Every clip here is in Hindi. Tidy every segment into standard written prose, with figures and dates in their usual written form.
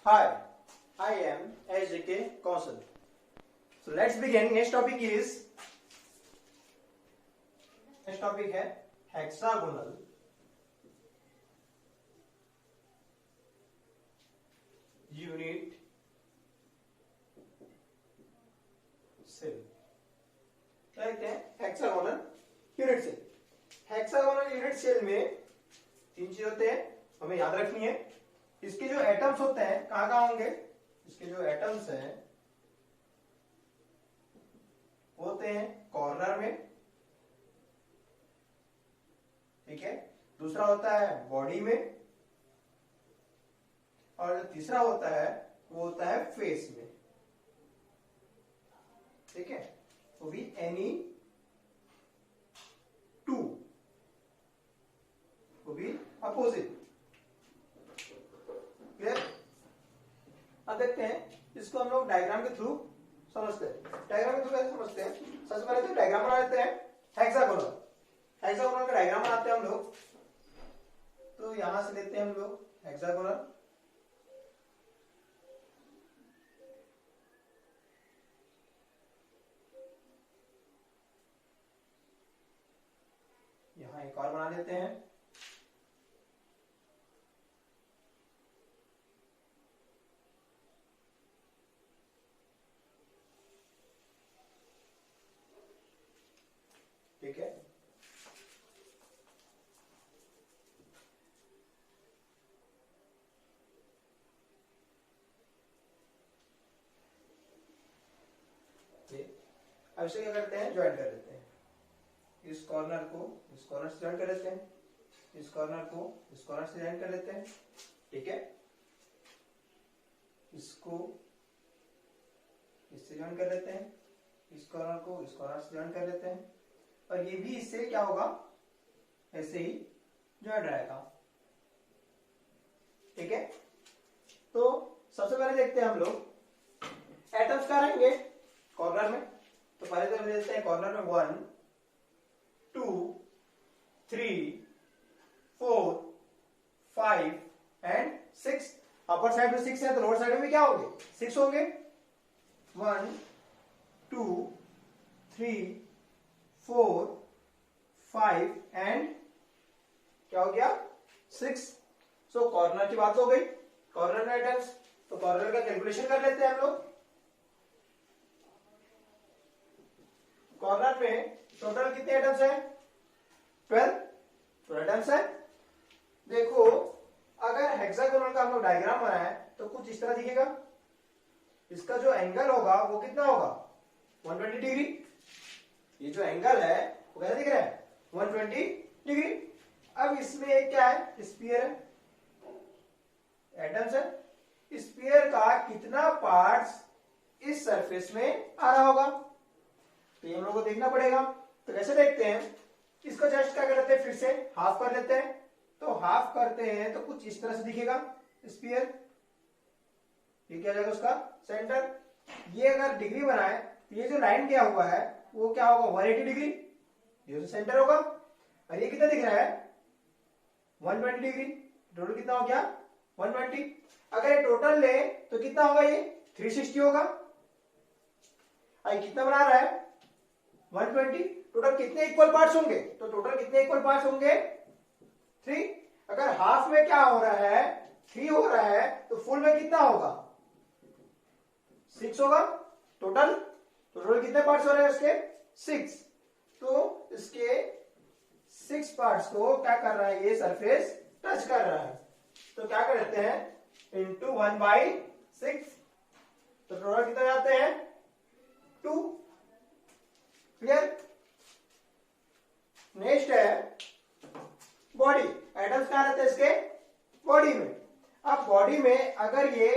Hi, I am SJK Kaushal. So let's begin. Next topic है hexagonal unit cell. क्या कहते हैं? Hexagonal unit cell. Hexagonal unit cell में तीन चीज होते हैं, हमें याद रखनी है. इसके जो एटम्स होते हैं कहां कहां होंगे? इसके जो एटम्स हैं होते हैं कॉर्नर में, ठीक है. दूसरा होता है बॉडी में, और जो तीसरा होता है वो होता है फेस में, ठीक है. वो भी एनी टू, वो भी अपोजिट. क्लियर? अब देखते हैं इसको हम लोग डायग्राम के थ्रू समझते हैं. डायग्राम के थ्रू कैसे समझते हैं? सबसे पहले तो डायग्राम बना लेते हैं. हेक्सागोनल का डायग्राम बनाते हैं हम लोग. तो यहां से लेते हैं हम लोग हेक्सागोनल. यहां एक और बना लेते हैं. ठीक है. अब इसे क्या करते हैं? ज्वाइन कर लेते हैं. इस कॉर्नर को इस कॉर्नर से ज्वाइन कर लेते हैं, इस कॉर्नर को इस कॉर्नर से ज्वाइन कर लेते हैं. ठीक है. इसको इससे ज्वाइन कर लेते हैं, इस कॉर्नर को इस कॉर्नर से ज्वाइन कर लेते हैं, और ये भी इससे क्या होगा? ऐसे ही ज्वाइन रहेगा. ठीक है. तो सबसे पहले देखते हैं हम लोग एटम्स क्या रहेंगे कॉर्नर में. तो पहले तो हम लेते हैं कॉर्नर में 1 2 3 4 5 एंड 6. अपर साइड में 6 है तो लोअर साइड में भी क्या होंगे? 6 होंगे. 1 2 3 4 5 एंड क्या हो गया? 6. सो कॉर्नर की बात हो गई. कॉर्नर में एटम्स, तो कॉर्नर का कैलकुलेशन कर लेते हैं हम लोग. कॉर्नर में टोटल कितने एटम्स हैं? 12 एटम्स है. देखो अगर हेक्सागोनल का हम लोग डायग्राम बनाए तो कुछ इस तरह दिखेगा. इसका जो एंगल होगा वो कितना होगा? 120 डिग्री. ये जो एंगल है वो कैसा दिख रहा है? 120 डिग्री. अब इसमें एक क्या है? स्फीयर है, एटम्स है. स्फीयर का कितना पार्ट्स इस सरफेस में आ रहा होगा? तो ये हम लोग को देखना पड़ेगा. तो कैसे देखते हैं? इसको जस्ट क्या कर लेते हैं? फिर से हाफ कर लेते हैं. तो हाफ करते हैं तो कुछ इस तरह से दिखेगा स्फीयर. ये क्या जाएगा? उसका सेंटर. ये अगर डिग्री बनाए तो ये जो लाइन क्या हुआ है वो क्या होगा? 180 डिग्री. ये जो सेंटर होगा. और ये कितना दिख रहा है? 120 डिग्री. टोटल कितना हो गया? 120. अगर ये टोटल ले तो कितना होगा? ये 360 होगा. कितना बना रहा है? 120. टोटल कितने इक्वल पार्ट्स होंगे? तो टोटल कितने इक्वल पार्ट्स होंगे? 3. अगर हाफ में क्या हो रहा है? 3 हो रहा है, तो फुल में कितना होगा? 6 होगा. टोटल कितने पार्ट्स हो रहे हैं इसके? 6. तो इसके 6 पार्ट्स को क्या कर रहा है? ये सरफेस टच कर रहा है. तो क्या कर देते हैं? इंटू 1/6. तो टोटल कितना जाते हैं? 2. क्लियर? नेक्स्ट है बॉडी. एटम्स कहां रहते हैं इसके? बॉडी में. अब बॉडी में अगर ये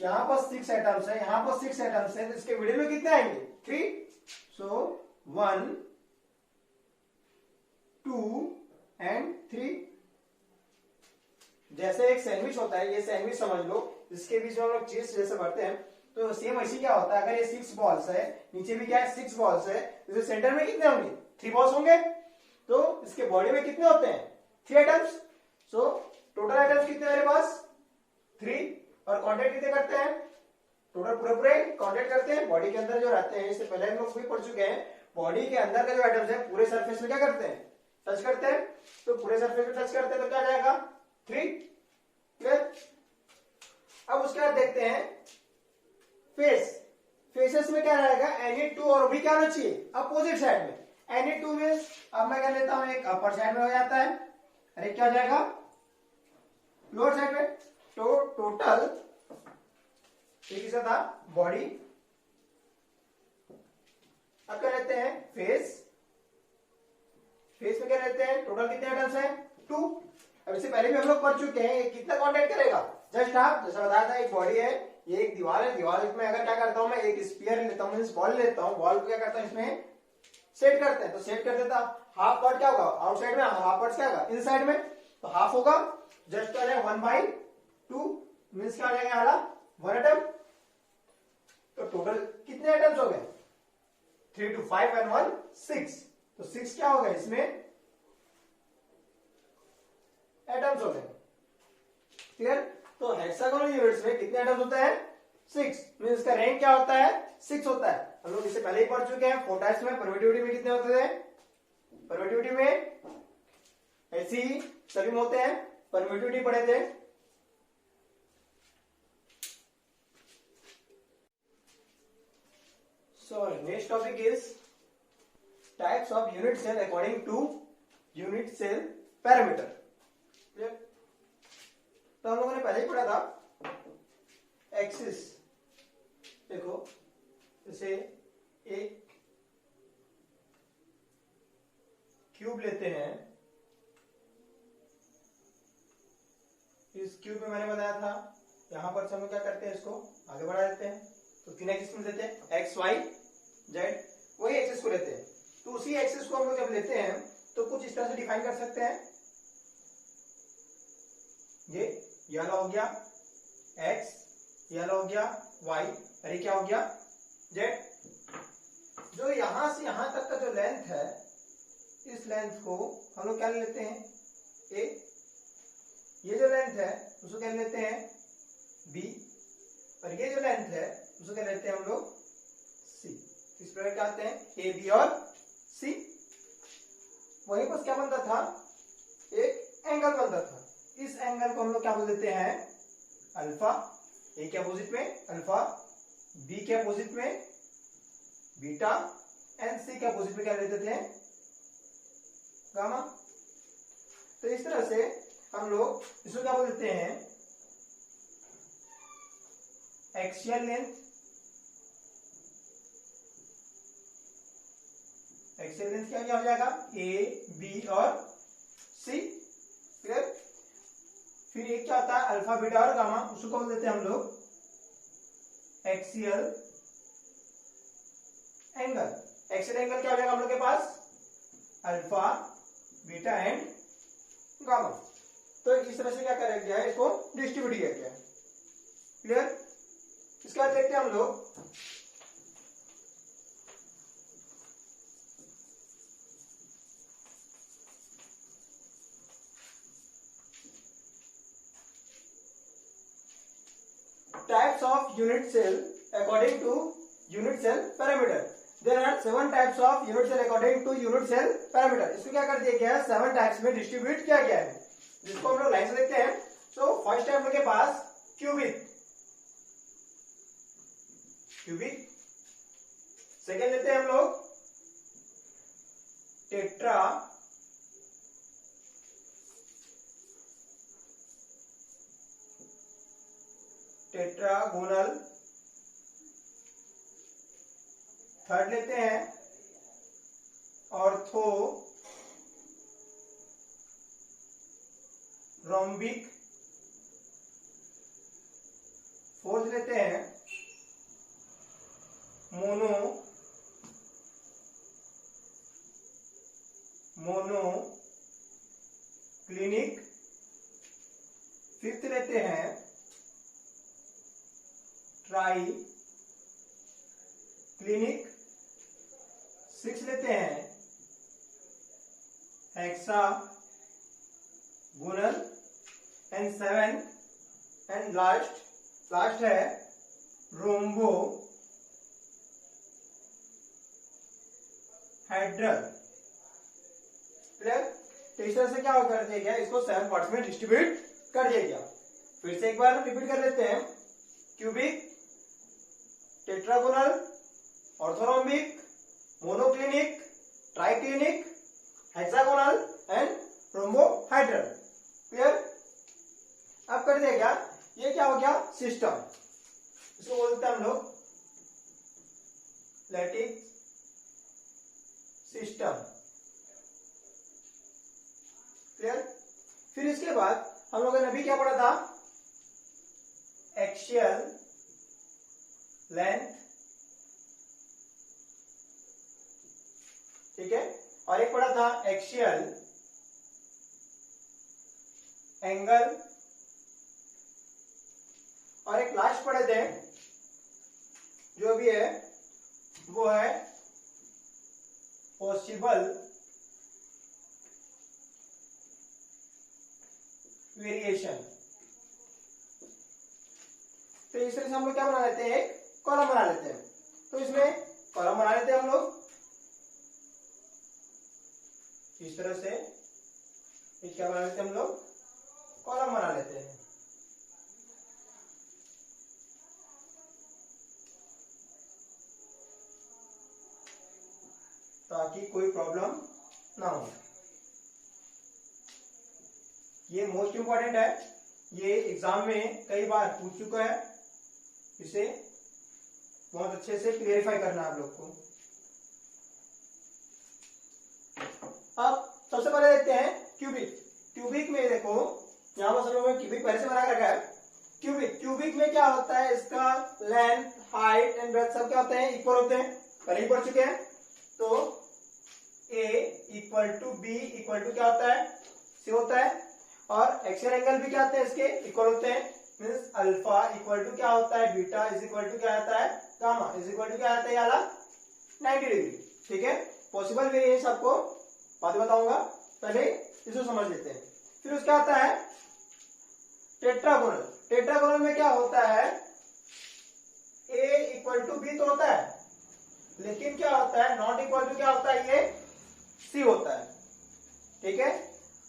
यहां पर 6 एटम्स है, यहां पर 6 एटम्स है, तो इसके मिडिल में कितने आएंगे? 3. सो 1 2 एंड 3. जैसे एक सैंडविच होता है, ये सैंडविच समझ लो, इसके बीच में हम लोग चीज जैसे भरते हैं, तो सेम ऐसी क्या होता है? अगर ये 6 बॉल्स है, नीचे भी क्या है? 6 बॉल्स है, तो सेंटर में कितने होंगे? 3 बॉल्स होंगे. तो इसके बॉडी में कितने होते हैं? 3 एटम्स. सो टोटल एटम्स कितने मेरे पास? 3. और कांटेक्ट कितने करते हैं, टोटल पूरे पूरे कांटेक्ट करते हैं बॉडी के अंदर जो रहते हैं। इससे पहले हम लोग भी पढ़ चुके हैं, बॉडी के अंदर के जो एटम्स है पूरे सरफेस में क्या करते हैं, टच करते हैं। तो पूरे सरफेस में टच करते हैं तो क्या जाएगा 3, क्लियर। अब उसके बाद देखते हैं फेस। फेसेस में क्या रहेगा, एनी टू और भी क्या होना चाहिए अपोजिट साइड में। एनी टू मींस अब मैं क्या लेता हूं, एक अपर साइड में हो जाता है और एक क्या हो जाएगा लोअर साइड में। तो टोटल ठीक से था बॉडी। अब क्या लेते हैं फेस। फेस में क्या लेते हैं, टोटल कितने एटम्स हैं 2। अब इससे पहले भी हम लोग पढ़ चुके हैं ये कितना कांटेक्ट करेगा। जस्ट आप जैसा बताया था, एक बॉडी है, ये एक दीवार है, दीवार में अगर क्या करता हूं मैं एक स्फीयर लेता हूं, बॉल लेता हूं, बॉल को क्या करता हूं इसमें सेट करते हैं। तो सेट कर देता, हाफ पार्ट क्या होगा आउटसाइड में, हाफ पार्ट क्या होगा इनसाइड में। तो हाफ होगा जस्ट क्या है 1/2 मींस क्या आ जाएगा हमारा 1 एटम। तो टोटल कितने एटम्स हो गए 3 to 5 and 1 6। तो 6 क्या हो गए इसमें एटम्स हो गए, क्लियर। तो हेक्सागोनल यूनिट्स में कितने एटम्स होते हैं 6, मींस इसका रैंक क्या होता है 6 होता है। हम लोग इससे पहले ही पढ़ चुके हैं 4 टाइप्स में। परमिटिविटी में कितने होते थे, परमिटिविटी में ऐसी ही सभी में होते हैं, परमिटिविटी पढ़े थे। So next topic is types of unit cell according to unit cell parameter, clear। तो हम लोगों ने पहले ही पढ़ा था एक्सिस। देखो जैसे एक क्यूब लेते हैं, इस क्यूब में मैंने बताया था यहां पर हम लोग क्या करते हैं इसको आगे बढ़ा देते हैं। तो 3 एक्सिस में देते हैं एक्स वाई जेड, वही एक्सिस को लेते हैं। तो उसी एक्सिस को हम लोग जब लेते हैं तो कुछ इस तरह से डिफाइन कर सकते हैं, ये वाला हो गया एक्स, ये वाला हो गया वाई, और ये क्या हो गया जेड। जो यहां से यहां तक का जो लेंथ है, इस लेंथ को हम लोग क्या लेते हैं ए, ये जो लेंथ है उसको क्या लेते हैं बी, और ये जो लेंथ है उसको क्या लेते हैं हम लोग सी। इस प्रकार क्या आते हैं ए बी और सी। वहीं पर क्या बनता था, एक एंगल बनता था। इस एंगल को हम लोग क्या बोल देते हैं अल्फा, ए के अपोजिट में अल्फा, बी के अपोजिट में बीटा, एंड सी के अपोजिट में क्या लेते थे गामा। तो इस तरह से हम लोग इसको क्या बोल देते हैं एक्सियल लेंथ। एक्सियल लेंथ क्या हो जाएगा ए बी और सी, क्लियर। फिर एक क्या होता है अल्फा बीटा और गामा, उसको बोल देते हैं हम लोग एक्सियल एंगल। एक्सियल एंगल क्या हो जाएगा हम लोग के पास अल्फा बीटा एंड गामा। तो इस तरह से क्या करा गया है, इसको डिस्ट्रीब्यूट किया गया है, क्लियर। इसके बाद देखते हैं हम लोग types of unit cell according to unit cell parameter। There are 7 types of unit cell according to unit cell parameter। इसको क्या कर दिया गया है 7 टाइप्स में डिस्ट्रीब्यूट किया गया है, जिसको हम लोग लाइन से देखते हैं। सो फर्स्ट है हम लोग के पास क्यूबिक, क्यूबिक। सेकेंड लेते हैं हम लोग टेट्रा, टेट्रागोनल। थर्ड लेते हैं ऑर्थो रोम्बिक। फोर्थ लेते हैं मोनो क्लिनिक। फिफ्थ लेते हैं ट्राई क्लिनिक। सिक्स लेते हैं hexagonal. And 7 and last last है रोम्बो हाइड्रल। क्लियर? तो इस तरह से क्या कर दिया गया, इसको 7 पार्ट्स में डिस्ट्रीब्यूट कर दिया गया। फिर से एक बार रिपीट कर लेते हैं। Cubic, tetragonal, orthorhombic, monoclinic, triclinic, hexagonal and रोम्बोहाइड्रल। Clear? अब कर दिया गया, ये क्या हो गया, सिस्टम। इसको बोलते हैं हम लोग लैटिस सिस्टम। क्लियर? फिर इसके बाद हम लोगों ने अभी क्या पढ़ा था, एक्सियल लेंथ, ठीक है, और एक पढ़ा था एक्सियल एंगल, और एक लास्ट पढ़े थे जो भी है वो है पॉसिबल वेरिएशन। तो इस तरह से हम लोग क्या बना लेते हैं, एक कॉलम बना लेते हैं। तो इसमें कॉलम बना लेते हैं हम लोग इस तरह से, क्या बना लेते हैं हम लोग, कॉलम बना लेते हैं। ताकि कोई प्रॉब्लम ना हो। ये मोस्ट इंपॉर्टेंट है, ये एग्जाम में कई बार पूछ चुका है, इसे बहुत अच्छे से क्लियरिफाई करना है आप लोग को। अब सबसे पहले देखते हैं क्यूबिक। क्यूबिक में देखो, यहां पर सब लोगों ने क्यूबिक पहले से बना रखा है। क्यूबिक में क्या होता है, इसका लेंथ, हाइट एंड ब्रेड्थ सब क्या होते हैं, इक्वल होते हैं, पहले ही पढ़ चुके हैं। तो A equal to B equal to क्या होता है, सी होता है, और एक्सियल एंगल भी क्या होते हैं, इसके इक्वल होते हैं। मींस अल्फा इक्वल टू क्या होता है, बीटा इज इक्वल टू क्या आता है, गामा इज इक्वल टू क्या आता है, वाला 90 डिग्री। ठीक है, पॉसिबल वेरिएशन आपको बाद में बताऊंगा, पहले इसको समझ लेते हैं। फिर उसका आता है टेट्रागोनल। टेट्रागोनल में क्या होता है, A इक्वल टू बी तो होता है, लेकिन क्या होता है, नॉट इक्वल टू क्या होता है, ये सी होता है। ठीक है,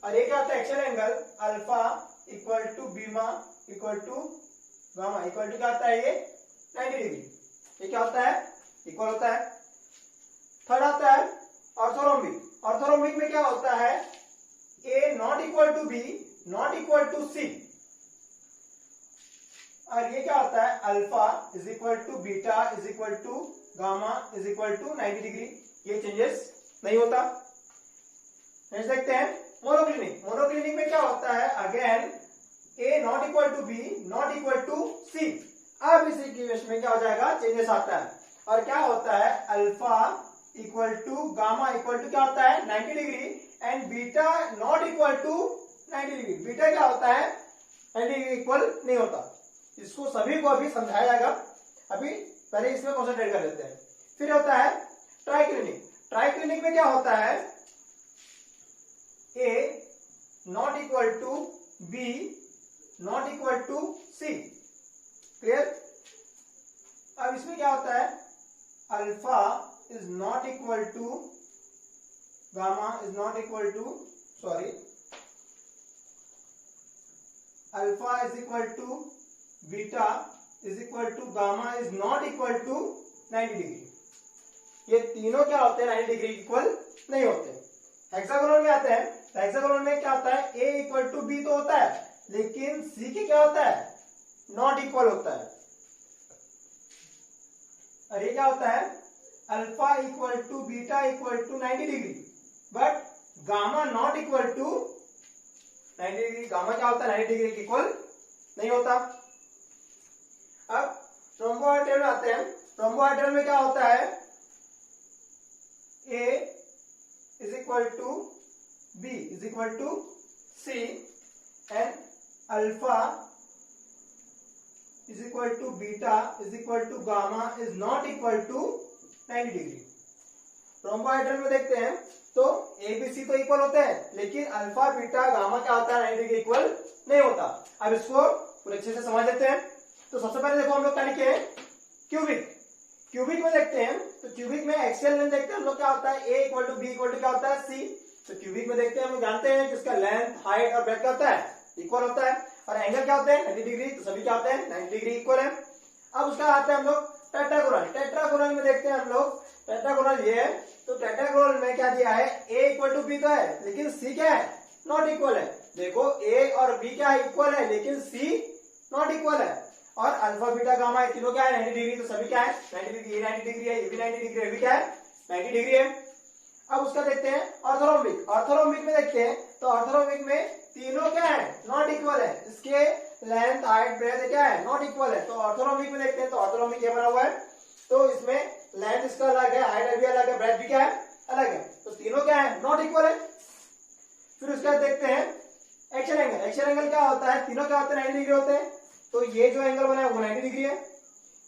और ये क्या होता है, axial angle alpha equal to beta equal to gamma equal to क्या होता है, ये 90 डिग्री। ये क्या होता है, इक्वल होता है। थर्ड आता है ऑर्थोरोम्बिक। ऑर्थोरोम्बिक में क्या होता है, A not equal to B not equal to C, और ये क्या होता है, alpha is equal to beta is equal to gamma is equal to 90 degree. ये चेंजेस नहीं होता। नेक्स्ट देखते हैं मोनोक्लिनिक। मोनोक्लिनिक में क्या होता है, again A not equal to B not equal to C. अब इसी केस में क्या हो जाएगा, चेंजेस आता है, और क्या होता है, alpha equal to gamma equal to क्या होता है, 90 degree, and beta not equal to 90 degree. Beta क्या होता है, 90 डिग्री इक्वल नहीं होता। इसको सभी को अभी समझाया जाएगा, अभी पहले इसमें कॉन्सेंट्रेट कर लेते हैं। फिर होता है ट्राइक्लिनिक। ट्राइक्लिनिक में क्या होता है, A not equal to B not equal to C. Clear? अब इसमें क्या होता है, alpha is not equal to gamma is not equal to sorry alpha is equal to beta is equal to gamma is not equal to 90 degree. ये तीनों क्या होते हैं, 90 डिग्री इक्वल नहीं होते। हेक्सागोनल में आते हैं, तो हेक्सागोनल में क्या होता है, ए इक्वल टू बी तो होता है, लेकिन सी के क्या होता है, नॉट इक्वल होता है। और ये क्या होता है, alpha equal to beta equal to 90 degree, but gamma not equal to 90 degree. Gamma क्या होता है, 90 डिग्री इक्वल नहीं होता। अब रोम्बोहाइड्रल में आते हैं। रोम्बोहाइड्रल में क्या होता है, A is equal to B is equal to C, and alpha is equal to beta is equal to gamma is not equal to 90 degree. Rhombohedral में देखते हैं तो ए बी सी तो इक्वल होते हैं, लेकिन अल्फा बीटा गामा क्या होता है, 90 डिग्री इक्वल नहीं होता। अब इसको पूरे अच्छे से समझ लेते हैं। तो सबसे पहले देखो हम लोग क्या लिखे हैं, क्यूबिक। क्यूबिक में देखते हैं, तो क्यूबिक में एक्सियल लेंथ देखते हैं हम लोग, क्या होता है a equal to b equal to क्या होता है c। तो क्यूबिक में देखते हैं हम लोग, जानते हैं कि उसका लेंथ, हाइट और ब्रेथ क्या होता है, इक्वल होता है। और एंगल क्या होते हैं 90 डिग्री, तो सभी क्या होते हैं 90 डिग्री इक्वल है। अब उसका आते हैं हम लोग टेट्रागोनल। टेट्रागोनल में देखते हैं हम लोग, टेट्रागोनल ये है, तो टेट्रागोनल में क्या दिया है, a इक्वल टू b तो है, लेकिन c क्या है, नॉट इक्वल है। देखो a और b क्या है, इक्वल है, लेकिन c नॉट इक्वल है। और अल्फा बीटा गामा है, तीनों क्या है 90 डिग्री, तो सभी क्या है 90 डिग्री, ये 90 डिग्री है, ये भी 90 डिग्री है, ये भी क्या है 90 डिग्री है। अब उसका देखते हैं ऑर्थोरोम्बिक। ऑर्थोरोम्बिक में देखते हैं, तो ऑर्थोरोम्बिक में तीनों क्या है, नॉट इक्वल है, इसके लेंथ, हाइट, ब्रेथ क्या है, नॉट इक्वल है। तो ऑर्थोरोम्बिक में देखते हैं, तो ऑर्थोरोम्बिक ये बना हुआ है, तो इसमें लेंथ इसका अलग है, हाइट भी अलग है, ब्रेथ भी क्या है अलग है, तो तीनों क्या है नॉट इक्वल है। फिर उसके बाद देखते हैं एक्शन एंगल। एक्शन एंगल क्या होता है, तीनों क्या होते हैं 90 डिग्री होते हैं, तो ये जो एंगल बना है वो 90 डिग्री है।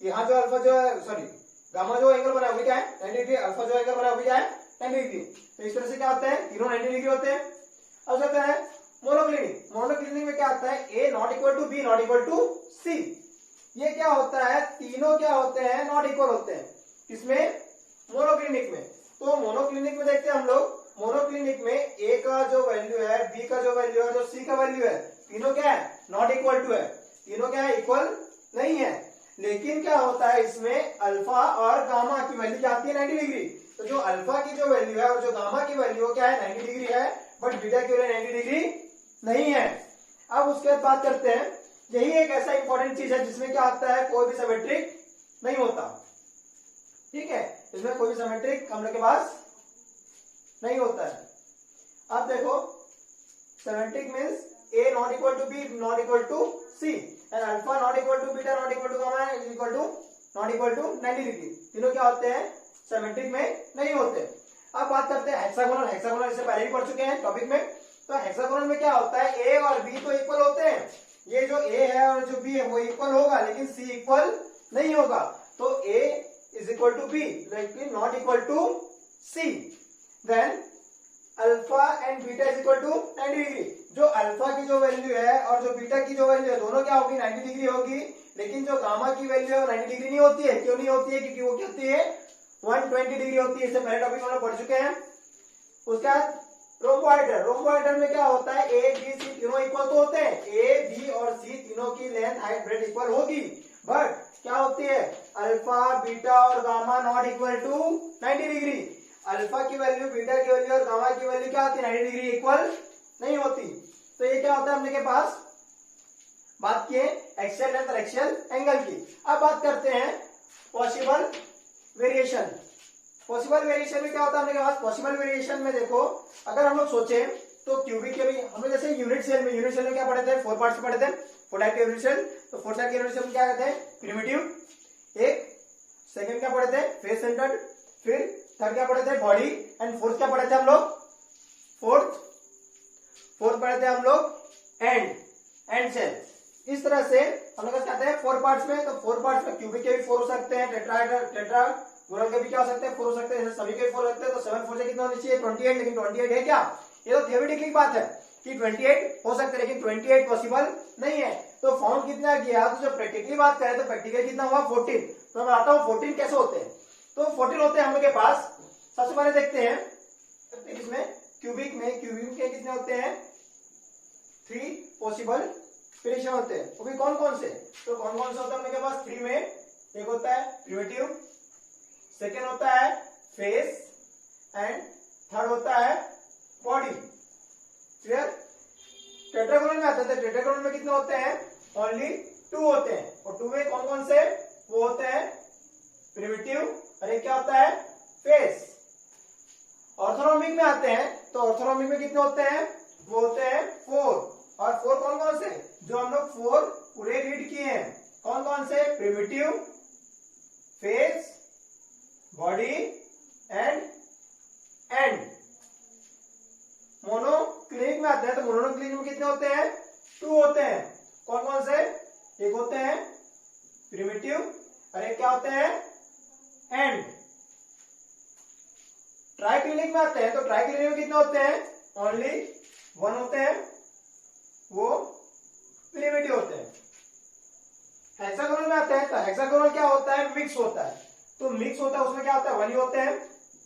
यहाँ जो अल्फा जो है, सॉरी गामा जो एंगल बना है वो क्या है 90 डिग्री, अल्फा जो एंगल बना है वो क्या है 90 डिग्री। तो इस तरह से क्या होते हैं, तीनों 90 डिग्री होते हैं। अब जाता है मोनोक्लिनिक। मोनोक्लिनिक में क्या आता है, a not equal to b not equal to c। ये क्या होता है, तीनों क्या होते हैं नॉट इक्वल होते हैं, इसमें मोनोक्लिनिक में। तो मोनोक्लिनिक में देखते हैं हम लोग, मोनोक्लिनिक में a का जो वैल्यू है, b का जो वैल्यू है, जो c का वैल्यू है, तीनों क्या है नॉट इक्वल टू है, तीनों क्या है इक्वल नहीं है। लेकिन क्या होता है, इसमें अल्फा और गामा की वैल्यू क्या आती है 90 डिग्री। तो जो अल्फा की जो वैल्यू है और जो गामा की वैल्यू क्या है 90 डिग्री है, बट बीटा की वैल्यू 90 डिग्री नहीं है। अब उसके बाद बात करते हैं, यही एक ऐसा इंपॉर्टेंट चीज है जिसमें क्या आता है, कोई भी सिमेट्रिक नहीं होता, ठीक है, इसमें कोई भी सिमेट्रिक हम लोग के पास नहीं होता है। अब देखो symmetric means a not equal to b not equal to c and alpha not equal to beta not equal to gamma is equal to not equal to 90 degree. तीनों क्या होते हैं सिमेट्रिक में नहीं होते। अब बात करते हैं हेक्सागोनल। हेक्सागोनल इससे पहले भी पढ़ चुके हैं टॉपिक में। तो हेक्सागोनल में क्या होता है, a और b तो इक्वल होते हैं, ये जो a है और जो b है वो इक्वल होगा, लेकिन c इक्वल नहीं होगा। तो a is equal to b लेकिन not equal to c। Then alpha and beta is equal to 90 degree. जो अल्फा की जो वैल्यू है और जो बीटा की जो वैल्यू है, दोनों क्या होगी 90 डिग्री होगी, लेकिन जो गामा की वैल्यू है वो 90 डिग्री नहीं होती है। क्यों नहीं होती है, क्योंकि वो क्या होती है 120 डिग्री होती है। इससे पहले टॉपिक हम लोग पढ़ चुके हैं। उसके बाद रोम्बोहेड्रल। रोम्बोहेड्रल में क्या होता है, ए बी सी तीनों इक्वल तो होते हैं, ए बी और सी तीनों की लेंथ, हाइट, ब्रेथ इक्वल होगी, बट क्या होती है अल्फा, बीटा और gamma not equal to 90 degree. Alpha की वैल्यू, बीटा की वैल्यू और गामा की वैल्यू क्या होती है 90 डिग्री इक्वल नहीं होती। तो ये क्या होता है अपने के पास, बात किए एक्सियल लेंथ और एक्सियल एंगल की। अब बात करते हैं पॉसिबल वेरिएशन। पॉसिबल वेरिएशन में क्या होता है अपने के पास, पॉसिबल वेरिएशन में देखो, अगर हम लोग सोचे तो क्यूबिक के भी हम लोग जैसे यूनिट सेल में क्या पढ़े थे, 4 पार्ट्स पढ़े थे, 4 टाइप के यूनिट सेल। तो 4 टाइप के यूनिट सेल क्या कहते हैं, प्रिमिटिव, एक सेकंड क्या पढ़े थे फेस सेंटर्ड, फिर थर्ड क्या पढ़े थे बॉडी, एंड फोर्थ क्या पढ़े थे हम लोग, फोर्थ पढ़े थे हम लोग एंड सेल। इस तरह से हम लोग कहते हैं 4 पार्ट्स में। तो 4 पार्ट्स में क्यूबिक के भी 4 हो सकते हैं, टेट्रागोनल के भी क्या हो सकते हैं 4 हो सकते हैं, सभी के 4 हो सकते हैं। तो 7 4 से कितना होना चाहिए 28, लेकिन 28 है क्या, ये तो थियोरेटिकली बात है कि 28 हो सकते हैं, लेकिन 28 पॉसिबल नहीं है। तो फाउंड कितना किया, तो जब प्रैक्टिकली बात करें तो प्रैक्टिकल कितना हुआ 14। तो मैं आता हूँ 14 कैसे होते हैं। तो 14 होते हैं हम लोग के पास। सबसे पहले देखते हैं इसमें क्यूबिक के कितने होते हैं, 3 पॉसिबल वेरिएशन होते हैं। वो भी कौन कौन से, तो कौन कौन से होता है अपने के पास 3 में, एक होता है प्रिमिटिव, सेकेंड होता है फेस, एंड थर्ड होता है बॉडी। क्लियर। टेट्रागोनल में आते हैं, टेट्रागोनल में कितने होते हैं, ओनली 2 होते हैं। और 2 में कौन कौन से, वो होते हैं प्रिमिटिव और एक क्या होता है फेस। ऑर्थोनॉमिक में आते हैं, तो ऑर्थोनॉमिक में कितने होते हैं, वो होते हैं 4। और 4 कौन कौन से, जो हम लोग 4 पूरे रीड किए हैं, कौन कौन से, primitive, face, body and monoclinic में आते हैं। तो मोनोक्लिनिक में कितने होते हैं, 2 होते हैं। कौन कौन से, एक होते हैं प्रिमिटिव और एक क्या होते हैं एंड। ट्राइक्लिनिक में आते हैं, तो ट्राइक्लिनिक में कितने होते हैं, ओनली 1 होते हैं, वो प्रिमिटिव होते हैं। हेक्सागोनल है, हेक्सागोनल क्या होता है, मिक्स होता है। तो मिक्स होता है उसमें क्या होता है, 1 ही होते हैं।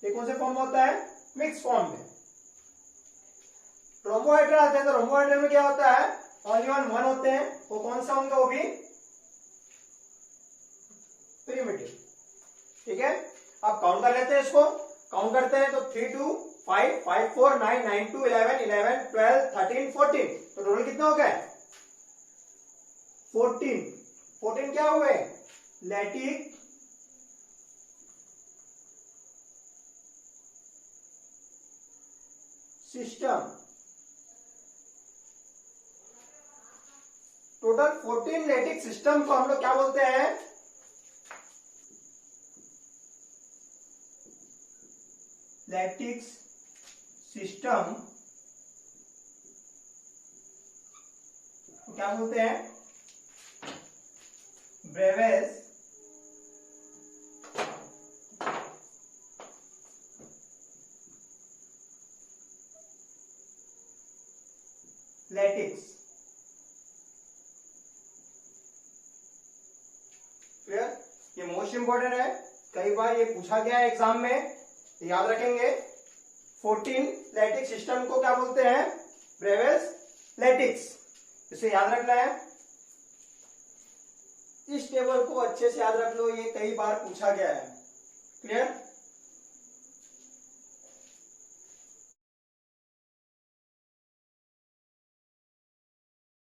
ये कौन से फॉर्म में होता है, मिक्स फॉर्म में। रोम्बोहेड्रल आते हैं तो रोम्बोहेड्रल में क्या होता है, ओनली वन होते हैं। वो कौन सा होंगे, वो भी प्रिमिटिव। ठीक है, अब काउंट कर लेते हैं इसको, काउंट करते हैं तो 3 2 5 5 4 9 9 2 11 11 12 13 14, तो टोटल कितना हो गए, 14। 14 क्या हुए, lattice system. Total 14 lattice system को हम लोग क्या बोलते हैं, लैटिक सिस्टम क्या बोलते हैं, ब्रेवेस लैटिक्स। क्लियर, ये मोस्ट इंपॉर्टेंट है, कई बार ये पूछा गया है एग्जाम में, याद रखेंगे। 14 लैटिक सिस्टम को क्या बोलते हैं, ब्रेवेस लैटिक्स, इसे याद रखना है। इस टेबल को अच्छे से याद रख लो, ये कई बार पूछा गया है। क्लियर।